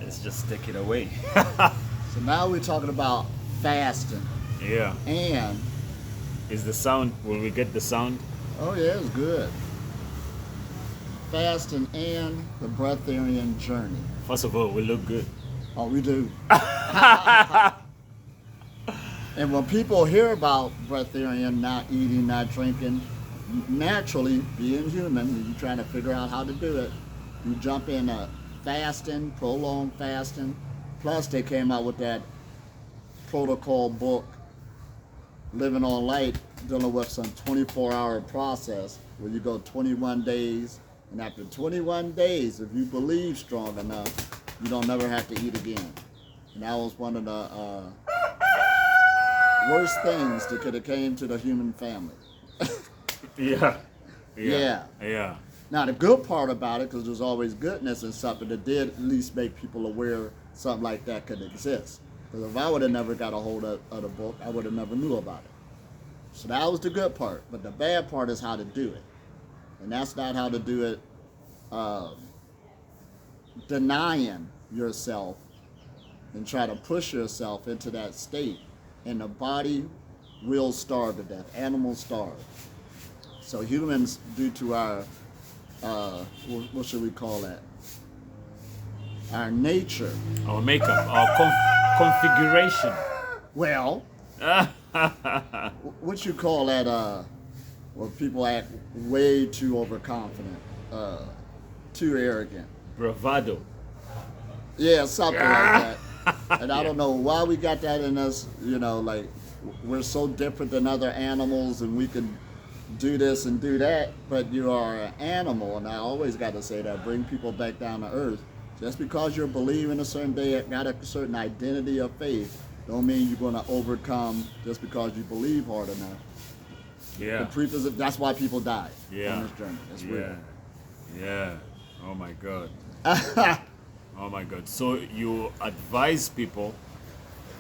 Let's just take it away. So now we're talking about fasting. Yeah. And, Is the sound, will we get the sound? oh yeah, it's good. Fasting and the breatharian journey. First of all, we look good. Oh, we do. And when people hear about breatharian, not eating, not drinking, naturally, being human, you're trying to figure out how to do it. You jump in fasting, prolonged fasting. Plus, they came out with that protocol book, Living on Light, dealing with some 24-hour process where you go 21 days. And after 21 days, if you believe strong enough, you don't never have to eat again. And that was one of the worst things that could have came to the human family. Yeah. Now, the good part about it, because there's always goodness in something, that did at least make people aware something like that could exist. Because if I would have never got a hold of the book, I would have never knew about it. So that was the good part. But the bad part is how to do it. And that's not how to do it denying yourself and try to push yourself into that state. And the body will starve to death. Animals starve. So humans, due to our, what should we call that? Our nature. Our makeup, our configuration. Well, what you call that, where people act way too overconfident, too arrogant. Bravado. Yeah, something like that. And I don't know why we got that in us, you know, like we're so different than other animals and we can do this and do that, but you are an animal, and I always got to say that, bring people back down to earth. Just because you're believing a certain day, got a certain identity of faith, don't mean you're going to overcome just because you believe hard enough. Yeah. The proof is that's why people die Yeah. on this journey. That's real. Yeah. Oh my God. Oh my God. So you advise people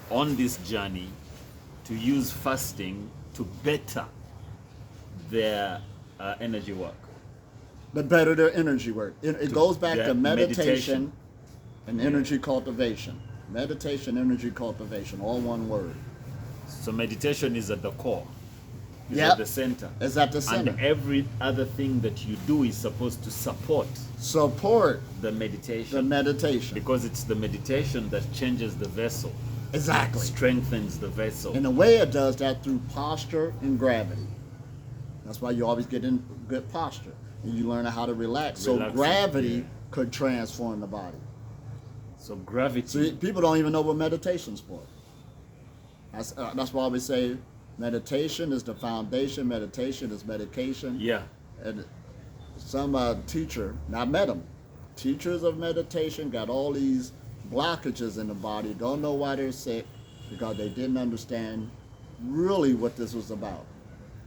on this journey to use fasting to better their energy work. The better their energy work. It goes back their to meditation meditation. and energy cultivation. Meditation, energy cultivation, all one word. So meditation is at the core. Is Yep. at the center. It's at the center. And every other thing that you do is supposed to support Support the meditation. the meditation. Because it's the meditation that changes the vessel, Exactly. strengthens the vessel. In a way, it does that through posture and gravity. That's why you always get in good posture. And you learn how to relax. So Relaxing, gravity yeah. could transform the body. So gravity. See, people don't even know what meditation's for. That's why we say meditation is the foundation. Meditation is medication. Yeah. And some teacher, and I met them, teachers of meditation got all these blockages in the body, don't know why they're sick, because they didn't understand really what this was about.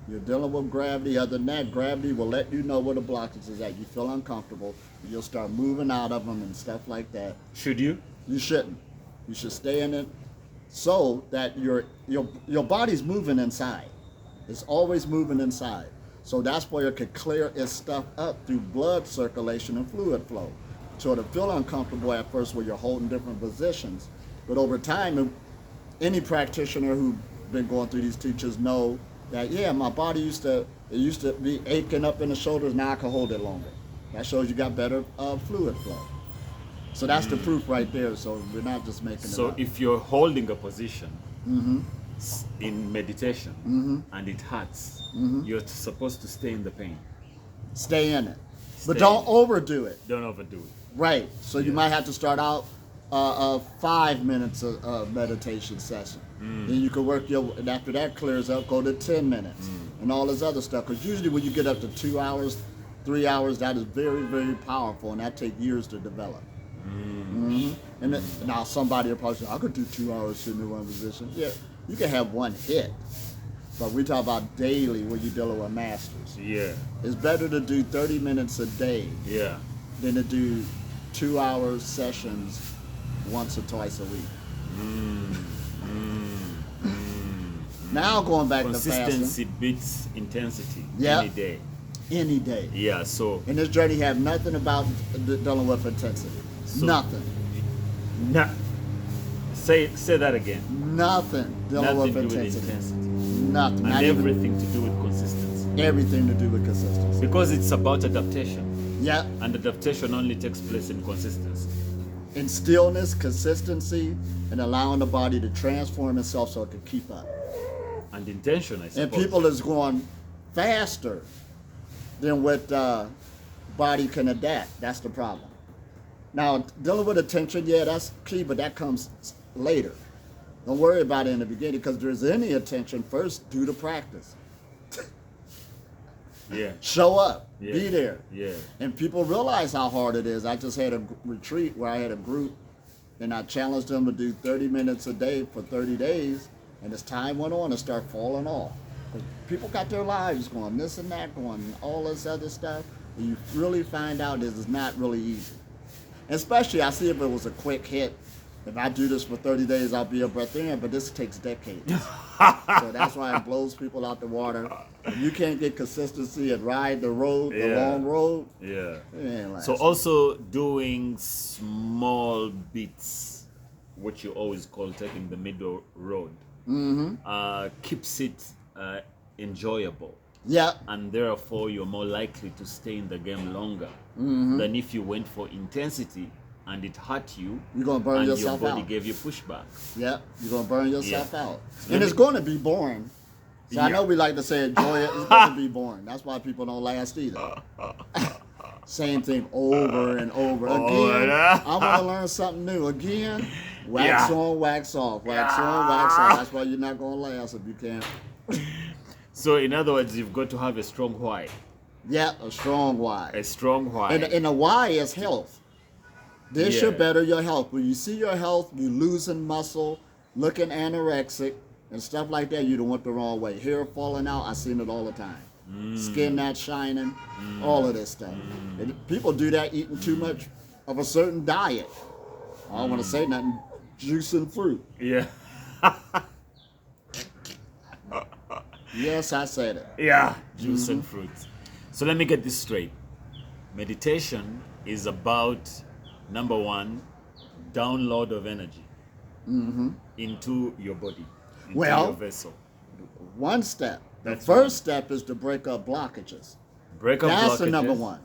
You're dealing with gravity. Other than that, gravity will let you know where the blockage is at. You feel uncomfortable, you'll start moving out of them and stuff like that. Should you? You shouldn't. You should stay in it so that your body's moving inside. It's always moving inside. So that's where it could clear its stuff up through blood circulation and fluid flow. So it'll feel uncomfortable at first where you're holding different positions. But over time, any practitioner who's been going through these teachers know that, yeah, my body used to be aching up in the shoulders, now I can hold it longer. That shows you got better fluid flow. So that's the proof right there. So we're not just making it So up. if you're holding a position Mm-hmm. in meditation and it hurts, you're supposed to stay in the pain. Stay in it. But Stay don't in it. overdo it. Don't overdo it. Right. So you might have to start out 5 minutes of meditation session. Then you can work and after that clears up, go to 10 minutes and all this other stuff. Because usually when you get up to 2 hours, 3 hours, that is very, very powerful, and that takes years to develop. And now somebody will probably say, I could do 2 hours sitting in one position. Yeah, you can have one hit. But we talk about daily when you're dealing with masters. Yeah. It's better to do 30 minutes a day Yeah. than to do 2 hour sessions once or twice a week. Now going back to Consistency fasting, beats intensity Yep. any day. any day. Yeah, so And this journey have nothing about dealing with intensity. So- Nothing. No. Say that again. Nothing dealing Nothing with to do with intensity. intensity. Nothing. And Not even everything to do with consistency. everything to do with consistency. Because it's about adaptation. Yeah. And adaptation only takes place in consistency. In stillness, consistency, and allowing the body to transform itself so it can keep up. And intention, I suppose. And people is going faster than what body can adapt. That's the problem. Now, dealing with attention, yeah, that's key, but that comes later. Don't worry about it in the beginning, because there's any attention, first do the practice. Yeah. Show up, Yeah. be there. Yeah. And people realize how hard it is. I just had a retreat where I had a group, and I challenged them to do 30 minutes a day for 30 days, and as time went on, it started falling off. People got their lives going, this and that, going all this other stuff, and you really find out this is not really easy. Especially, I see if it was a quick hit. If I do this for 30 days, I'll be a breatharian, but this takes decades. So that's why it blows people out the water. If you can't get consistency and ride the road, the long road. Yeah. Man, So also doing small bits, what you always call taking the middle road, keeps it enjoyable. Yeah. And therefore you're more likely to stay in the game longer than if you went for intensity and it hurt you. You're gonna burn and yourself your body out. gave you pushback. Yeah, you're gonna burn yourself Yeah. out. So And it's going to be boring. So I Yeah. know we like to say enjoy it. It's going to be boring. That's why people don't last either. Same thing over and over again. yeah. I want to learn something new again. Wax Yeah. on, wax off. Wax on, wax off. That's why you're not going to last if you can't. So in other words, you've got to have a strong why. Yeah, a strong why. A strong why. And a why is health. This Yeah. should better your health. When you see your health, you losing muscle, looking anorexic, and stuff like that, you don't want the wrong way. Hair falling out, I seen it all the time. Skin not shining, all of this stuff. And people do that eating too much of a certain diet. I don't want to say nothing. Juice and fruit. Yeah. Yes, I said it. Yeah. Juice and fruits. So let me get this straight. Meditation is about, number one, download of energy into your body, into Well, your vessel. One step. The That's first step is to break up blockages. Break up That's blockages. the number one.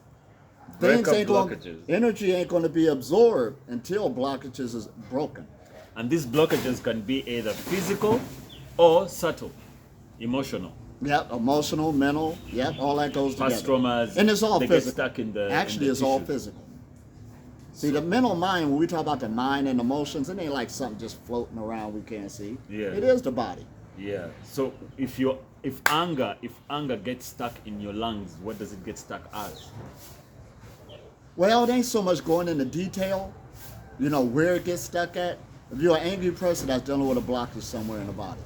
Break up Ain't going, blockages. energy ain't going to be absorbed until blockages is broken. And these blockages can be either physical or subtle, emotional. Yep, emotional, mental, yep, all that goes together. Past traumas, And it's all they physical. get stuck in the Actually, in the it's all tissues. physical. See, the mental mind, when we talk about the mind and emotions, it ain't like something just floating around we can't see. Yeah. It is the body. Yeah. So if anger gets stuck in your lungs, what does it get stuck as? Well, it ain't so much going into detail, where it gets stuck at. If you're an angry person, that's dealing with a blockage somewhere in the body.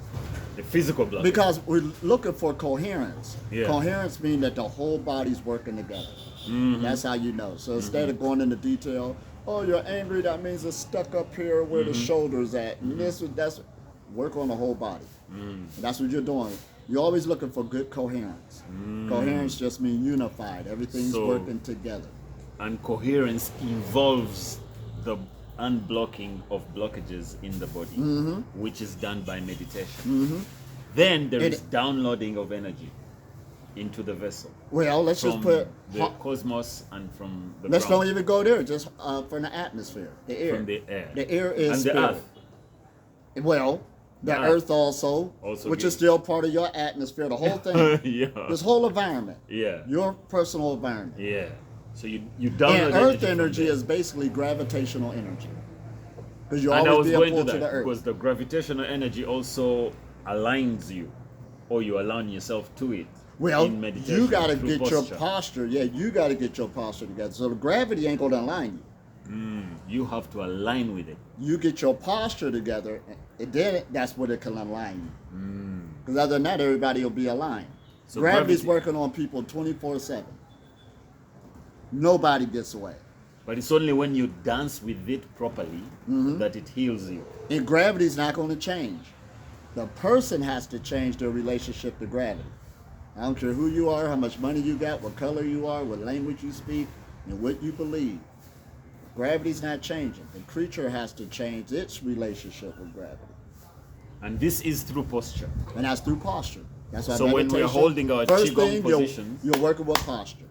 The physical blockage. Because we're looking for coherence. Yeah. Coherence means that the whole body's working together. That's how you know. So instead of going into detail, oh, you're angry, that means it's stuck up here where the shoulder's at. And that's work on the whole body. And that's what you're doing. You're always looking for good coherence. Coherence just means unified. Everything's So- working together. And coherence involves the unblocking of blockages in the body, which is done by meditation. Then there is downloading of energy into the vessel Well, let's just from put. the cosmos and from the Let's ground, don't even go there. Just from the atmosphere, the air. from the air. The air is and the spirit. earth. Well, the The earth earth also which gives- is still part of your atmosphere. The whole thing, Yeah. this whole environment, Yeah. your personal environment. Yeah. So you download And earth from energy there. is basically gravitational energy. Because you And I always was being going to pulled that to the earth. because the gravitational energy also aligns you, or you align yourself to it. Well, in meditation you got to through get your posture. posture. Yeah, you got to get your posture together. So the gravity ain't going to align you. You have to align with it. You get your posture together, and then that's what it can align you. Because other than that, everybody will be aligned. So Gravity's gravity- working on people 24/7. Nobody gets away. But it's only when you dance with it properly that it heals you. And gravity's not going to change. The person has to change their relationship to gravity. I don't care who you are, how much money you got, what color you are, what language you speak, and what you believe. Gravity's not changing. The creature has to change its relationship with gravity. And this is through posture. And that's through posture. That's why So when we're meditation, holding our first Qigong thing, positions, you're working with posture.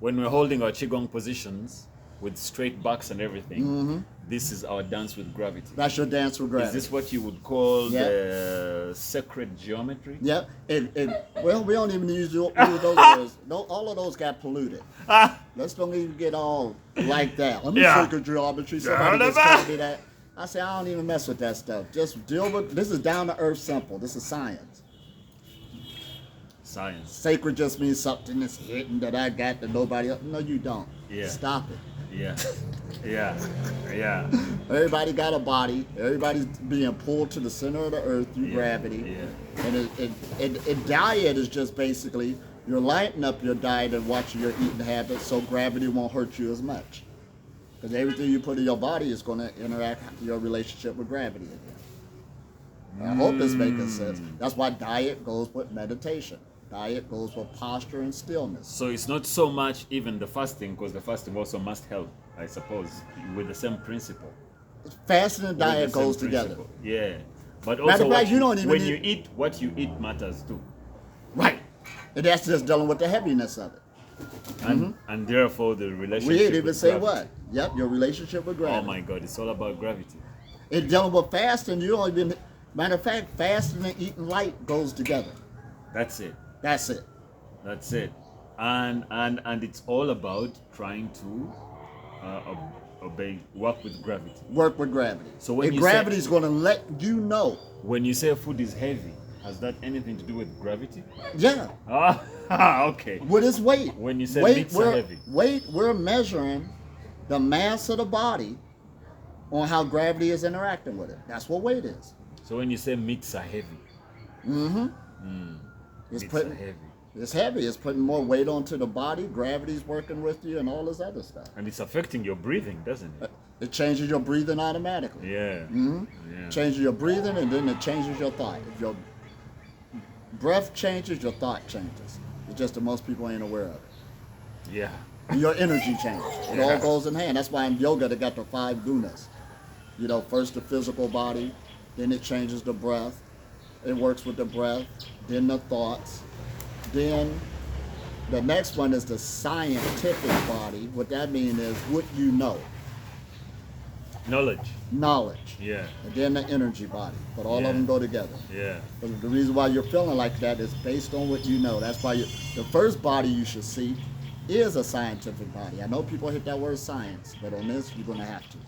when we're holding our Qigong positions with straight backs and everything, this is our dance with gravity. That's your dance with gravity. Is this what you would call the sacred geometry? Yeah. Well, we don't even use those words. No, all of those got polluted. Let's don't even get all like that. Let me sacred geometry. Somebody just told me that. I say, I don't even mess with that stuff. Just deal with, this is down to earth simple. This is science. Science. Sacred just means something that's hidden that I got that nobody else. No, you don't. Yeah. Stop it. Yeah. Yeah. Yeah. Everybody got a body. Everybody's being pulled to the center of the earth through gravity. Yeah. And diet is just basically you're lighting up your diet and watching your eating habits so gravity won't hurt you as much. Because everything you put in your body is going to interact your relationship with gravity again. I hope it's making sense. That's why diet goes with meditation. Diet goes with posture and stillness. So it's not so much even the fasting, because the fasting also must help, I suppose, with the same principle. Fasting and diet With the same goes together. principle. Yeah. But Matter also of fact, you don't even when need- you eat, what you eat matters too. Right. And that's just dealing with the heaviness of it. And therefore the relationship We didn't even with say gravity. what. Yep, your relationship with Oh gravity. my God, it's all about gravity. And dealing with fasting, you don't even. Matter of fact, fasting and eating light goes together. That's it. That's it. That's it. And it's all about trying to work with gravity. Work with gravity. So when and you gravity's going to let you know. When you say food is heavy, has that anything to do with gravity? Yeah. Okay. With its weight. When you say weight, meats are heavy. We're measuring the mass of the body on how gravity is interacting with it. That's what weight is. So when you say meats are heavy, It's meats putting. are heavy. It's heavy. It's putting more weight onto the body. Gravity's working with you and all this other stuff. And it's affecting your breathing, doesn't it? It changes your breathing automatically. Yeah. Yeah. Changes your breathing and then it changes your thought. If your breath changes, your thought changes. It's just that most people ain't aware of it. Yeah. And your energy changes. It all Yeah. goes in hand. That's why in yoga they got the 5 gunas. You know, first the physical body, then it changes the breath. It works with the breath, then the thoughts. Then the next one is the scientific body. What that means is what you know, Knowledge. knowledge. Yeah. And then the energy body. But all Yeah. of them go together. Yeah. But the reason why you're feeling like that is based on what you know. That's why the first body you should see is a scientific body. I know people hit that word science, but on this you're going to have to.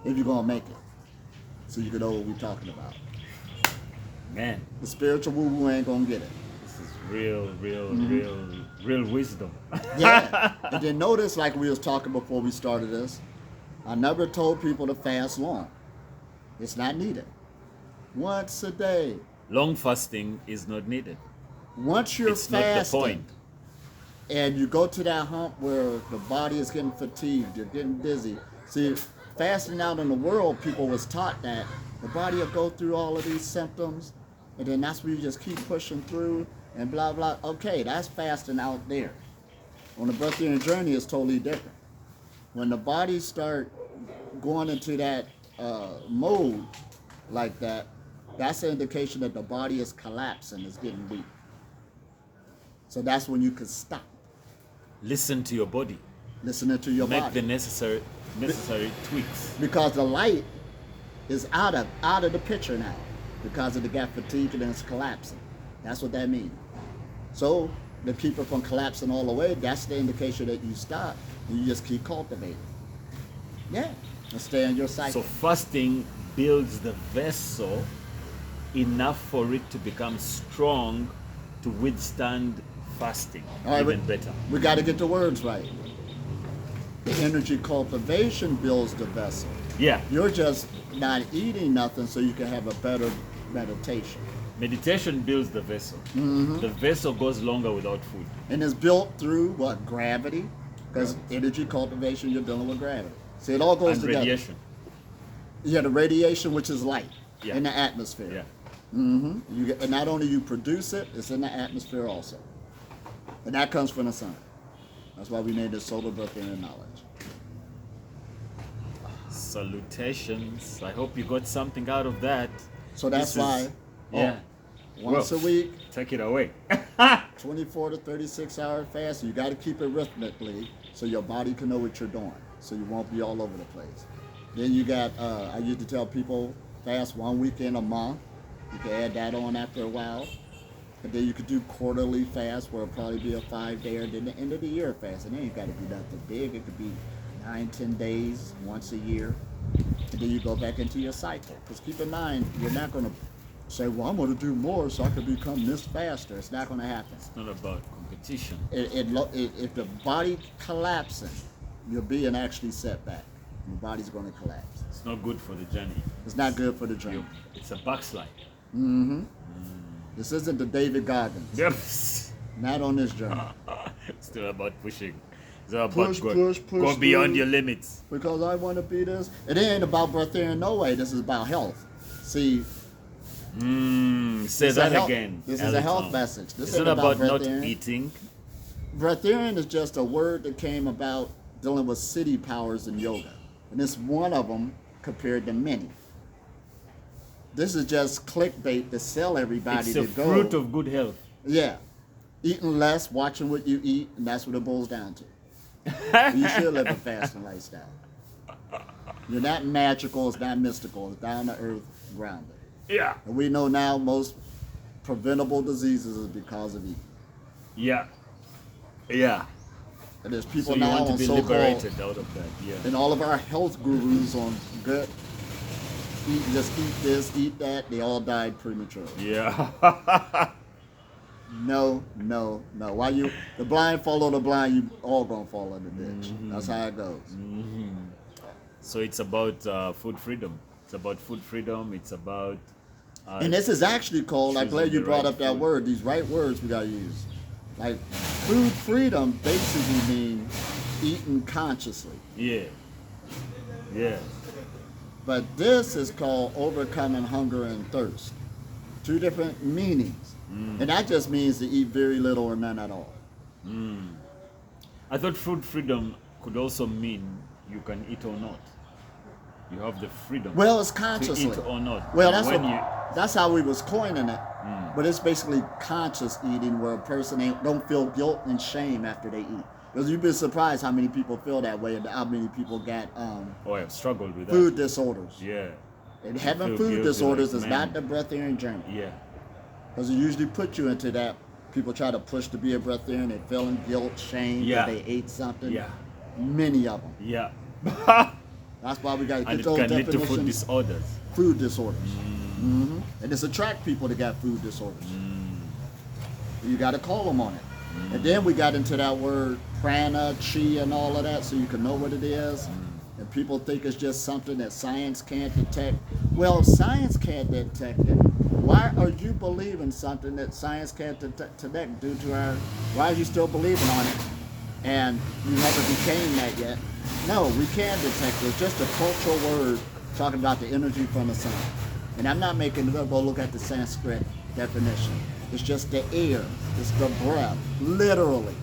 If you're going to make it. So you can know what we're talking about. Man, The spiritual woo-woo ain't going to get it. this is real wisdom. Yeah. And then notice, like we was talking before we started this, I never told people to fast long. It's not needed. Once a day. Long fasting is not needed. Once you're It's not the fasting, point. and you go to that hump where the body is getting fatigued, you're getting dizzy. See, fasting out in the world, people was taught that the body will go through all of these symptoms, and then that's where you just keep pushing through and blah, blah. Okay, that's fasting out there. On the breatharian journey, it's totally different. When the body start going into that mode like that, that's an indication that the body is collapsing, is getting weak. So that's when you can stop. Listen to your body. Listening to your Make body. the necessary tweaks. Because the light is out of the picture now. Because of the got fatigue and it's collapsing. That's what that means. So to keep it from collapsing all the way, that's the indication that you stop and you just keep cultivating. Yeah. And stay in your cycle. So fasting builds the vessel enough for it to become strong to withstand fasting All right, even better. We got to get the words right. The energy cultivation builds the vessel. Yeah. You're just not eating nothing so you can have a better meditation. Meditation builds the vessel. The vessel goes longer without food. And it's built through what? Gravity. Because energy cultivation, you're dealing with gravity. See, it all goes And together. radiation. Yeah, the radiation, which is light Yeah. in the atmosphere. Yeah. And not only you produce it, it's in the atmosphere also. And that comes from the sun. That's why we named it solar breatharian knowledge. Salutations. I hope you got something out of that. So that's why, Yeah. once Well, a week, Take it away. 24 to 36 hour fast. You got to keep it rhythmically so your body can know what you're doing, so you won't be all over the place. Then you got, I used to tell people, fast 1 weekend a month. You can add that on after a while. And then you could do quarterly fast, where it'll probably be a 5-day, or then the end of the year fast. And then you got to be nothing big. It could be 9-10 days once a year. And then you go back into your cycle. Because keep in mind, you're not going to say, well, I'm going to do more so I can become this faster. It's not going to happen. It's not about competition. If the body collapsing, you're being actually set back. Your body's going to collapse. It's not good for the journey. It's not good for the journey. It's a backslide. Mm-hmm. This isn't the David Goggins. Yep. Not on this journey. It's still about pushing. It's all about Push go beyond through. your limits. Because I want to be this. It ain't about Breatharian No Way. This is about health. See, Say This that is a again. this is a health Elitom. message. This It's ain't not about not Breatharian. eating. Breatharian is just a word that came about dealing with city powers in yoga. And it's one of them compared to many. This is just clickbait to sell everybody It's to a go. fruit of good health. Yeah. Eating less, watching what you eat, and that's what it boils down to. You should live a fasting lifestyle. You're not magical, it's not mystical, it's down to earth, grounded. Yeah. And we know now most preventable diseases is because of eating. Yeah. Yeah. And there's So people you now want to on be so-called, liberated out of that. Yeah. and all of our health gurus on gut, just eat this, eat that, they all died prematurely. Yeah. No. Why the blind follow the blind, you all gonna fall in the ditch. That's how it goes. So it's about food freedom. It's about food freedom. It's about. And this is actually called, I'm glad choosing you the brought right up that food. word, these right words we gotta use. Like, food freedom basically means eating consciously. Yeah. Yeah. But this is called overcoming hunger and thirst. Two different meanings. And that just means to eat very little or none at all. I thought food freedom could also mean you can eat or not. You have the freedom Well, it's to consciously. eat or not. Well, And that's how we was coining it. But it's basically conscious eating, where a person don't feel guilt and shame after they eat. Because you'd be surprised how many people feel that way, and how many people get I've struggled with that. food disorders. Yeah. And having Feel food guilty, disorders like, is man. not the breatharian journey. Yeah. Because it usually put you into that. People try to push to be a breatharian, they're feeling guilt, shame, Yeah. that they ate something. Yeah. Many of them. Yeah. That's why we got to And get it those can lead to definitions. food disorders. Food disorders. And it's attract people that got food disorders. You got to call them on it. And then we got into that word prana, chi, and all of that, so you can know what it is. And people think it's just something that science can't detect. Well, if science can't detect it, why are you believing something that science can't detect due to our, why are you still believing on it? And you never became that yet. No, we can detect it. It's just a cultural word talking about the energy from the sun. And I'm not making it up. Go look at the Sanskrit definition. It's just the air. It's the breath. Literally.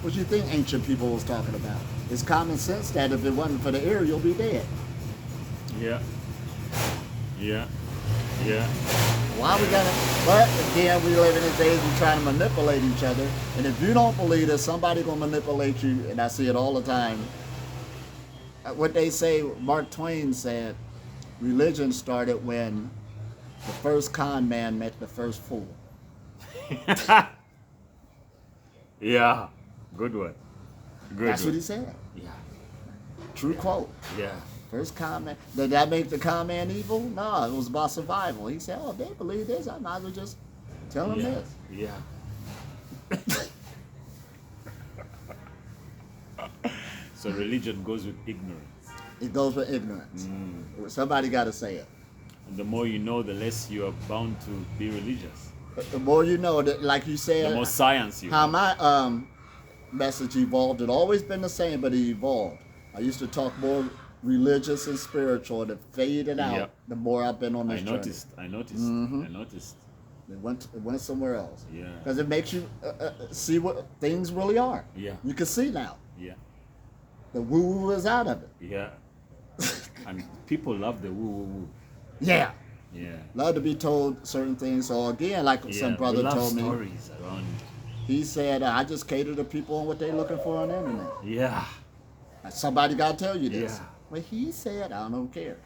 What do you think ancient people was talking about? It's common sense that if it wasn't for the air, you'll be dead. Yeah. Yeah. Yeah. Why we gotta, but again, we live in these days we're trying to manipulate each other. And if you don't believe that somebody gonna manipulate you, and I see it all the time, what they say, Mark Twain said, religion started when the first con man met the first fool. Yeah. Good one. Good That's one. what he said. Yeah. True quote. Yeah. First con man. Did that make the con man evil? No, it was about survival. He said, oh, if they believe this, I might as well just tell them Yeah. this. Yeah. So religion goes with ignorance. It goes with ignorance. Somebody got to say it. And the more you know, the less you are bound to be religious. But the more you know, that, like you The said, more science you how have. my message evolved, it always been the same, but it evolved. I used to talk more religious and spiritual, and it faded out Yep. the more I've been on this I journey. noticed. I noticed. It went somewhere else. Yeah. Because it makes you see what things really are. Yeah. You can see now. Yeah. The woo-woo is out of it. Yeah. And people love the woo woo woo. Yeah. Yeah. Love to be told certain things. So again, like some Yeah, brother we love told me, stories around. he said, I just cater to people on what they're looking for on the internet. Yeah. Somebody got to tell you this. Yeah. Well, he said, I don't care.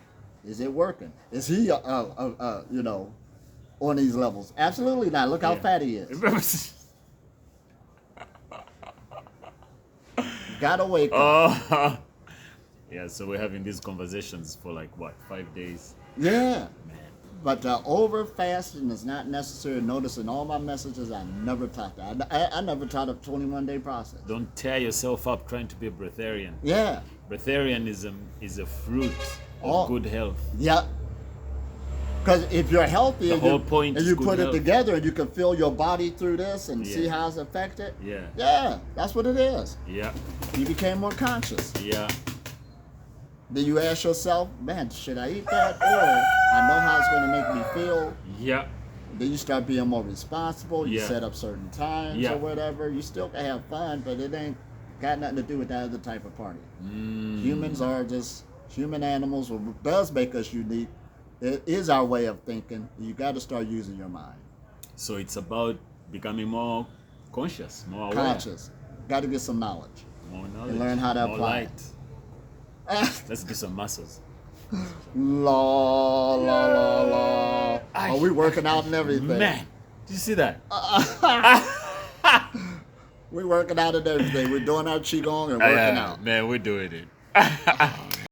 Is it working? Is he, you know, on these levels? Absolutely not. Look how Yeah. fat he is. Gotta wake up. Oh. Yeah, so we're having these conversations for like what, 5 days? Yeah. Man. But over fasting is not necessary. Notice in all my messages, I never taught that. I never taught a 21-day process. Don't tear yourself up trying to be a breatharian. Yeah. Breatharianism is a fruit of Oh. good health. Yeah. Because if you're healthy The and whole point and is you good put it health. together and you can feel your body through this and see Yeah. how it's affected. Yeah. Yeah, that's what it is. Yeah. You became more conscious. Yeah. Then you ask yourself, man, should I eat that? Or I know how it's going to make me feel. Yeah. Then you start being more responsible. You Yeah. set up certain times Yeah. or whatever. You still can have fun, but it ain't got nothing to do with that other type of party. Humans are just human animals. What does make us unique, it is our way of thinking. You got to start using your mind. So it's about becoming more conscious, more aware, Conscious. Got to get some knowledge. more knowledge, And learn how to more apply light. Let's do some muscles. La la la la. Ay. Are we working out and everything? Man, did you see that? We're working out and everything. We're doing our qigong and working out. Man, we're doing it.